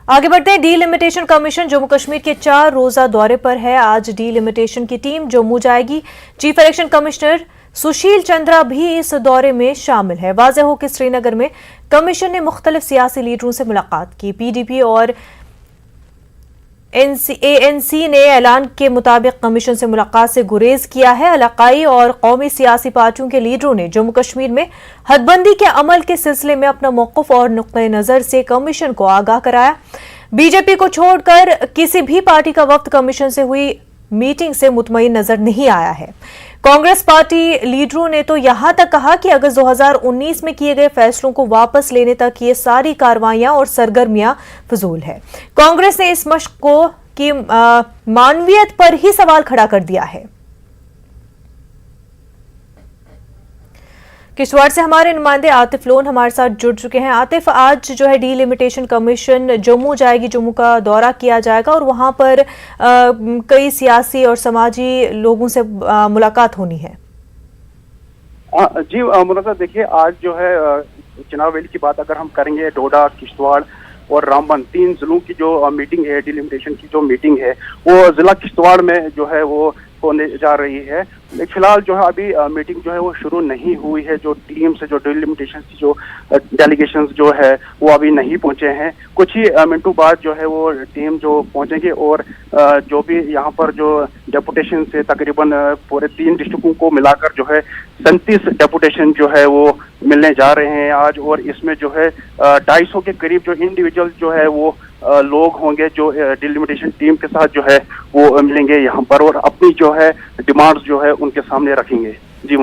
आगे बढ़ते हैं। डीलिमिटेशन कमीशन जम्मू कश्मीर के 4 रोजा दौरे पर है। आज डीलिमिटेशन की टीम जम्मू जाएगी। Chief election commissioner Sushil Chandra भी इस दौरे में शामिल है। वाज़ेह हो कि श्रीनगर में कमीशन ने मुख्तलिफ सियासी लीडरों से मुलाकात की। पीडीपी और एएनसी ने ऐलान के मुताबिक कमीशन से मुलाकात से गुरेज किया है। इलाकाई और कौमी सियासी पार्टियों के लीडरों ने जम्मू कश्मीर में हदबंदी के अमल के सिलसिले में अपना मौक़िफ़ और नुक्ते नज़र से कमीशन को आगाह कराया। बीजेपी को छोड़कर किसी भी पार्टी का वफ्द कमीशन से हुई मीटिंग से मुतमईन नजर नहीं आया है। कांग्रेस पार्टी लीडरों ने तो यहां तक कहा कि अगस्त 2019 में किए गए फैसलों को वापस लेने तक ये सारी कार्रवाइयां और सरगर्मियां फजूल है। कांग्रेस ने इस मशक को की मानवियत पर ही सवाल खड़ा कर दिया है। किश्तवाड़ से हमारे नुमाइंदे आतिफ लोन हमारे साथ जुड़ चुके हैं। आतिफ, आज जो है डीलिमिटेशन कमीशन जम्मू जाएगी, जम्मू का दौरा किया जाएगा और वहां पर कई सियासी और समाजी लोगों से मुलाकात होनी है। जी मुनव्वर, देखिए आज जो है चुनाव वैली की बात अगर हम करेंगे, डोडा, किश्तवाड़ और रामबन 3 जिलों की जो मीटिंग है, डीलिमिटेशन की जो मीटिंग है वो जिला किश्तवाड़ में जो है वो होने जा रही है। फिलहाल जो है अभी मीटिंग जो है वो शुरू नहीं हुई है। जो टीम से जो डीलिमिटेशन की जो डेलीगेशंस जो है वो अभी नहीं पहुंचे हैं। कुछ ही मिनटों बाद जो है वो टीम जो पहुंचेंगे और जो भी यहाँ पर जो डेपुटेशन से तकरीबन पूरे 3 डिस्ट्रिक्टों को मिलाकर जो है 37 डेपुटेशन जो है वो मिलने जा रहे हैं आज। और इसमें जो है 250 के करीब जो इंडिविजुअल जो है वो लोग होंगे जो डिलिमिटेशन टीम के साथ जो है वो मिलेंगे यहाँ पर और अपनी जो है डिमांड्स जो है उनके सामने रखेंगे। जी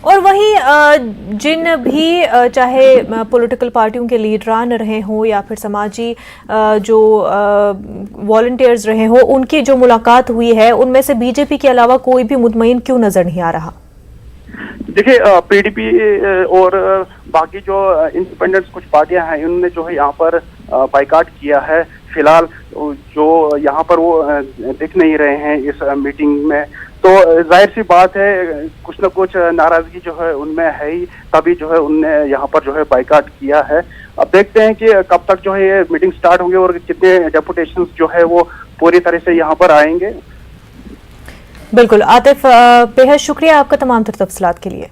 और वहीं जिन भी चाहे पॉलिटिकल पार्टियों के लीडरान रहे हों या फिर समाजी जो वॉलंटियर्स रहे हों, उनकी जो मुलाकात हुई है उनमें से बीजेपी के अलावा कोई भी मुतमईन क्यों नजर नहीं आ रहा? देखिए पीडीपी और बाकी जो इंडिपेंडेंट कुछ पार्टियां हैं इन्होंने जो है यहाँ पर बाइकाट किया है। फिलहाल जो यहाँ पर वो दिख नहीं रहे हैं इस मीटिंग में, तो जाहिर सी बात है कुछ न कुछ नाराजगी जो है उनमें है ही, तभी जो है उनने यहाँ पर जो है बाइकाट किया है। अब देखते हैं कि कब तक जो है ये मीटिंग स्टार्ट होंगे और कितने डेपुटेशन जो है वो पूरी तरह से यहाँ पर आएंगे। बिल्कुल आतिफ, बेहद शुक्रिया आपका तमाम तफसीलात के लिए।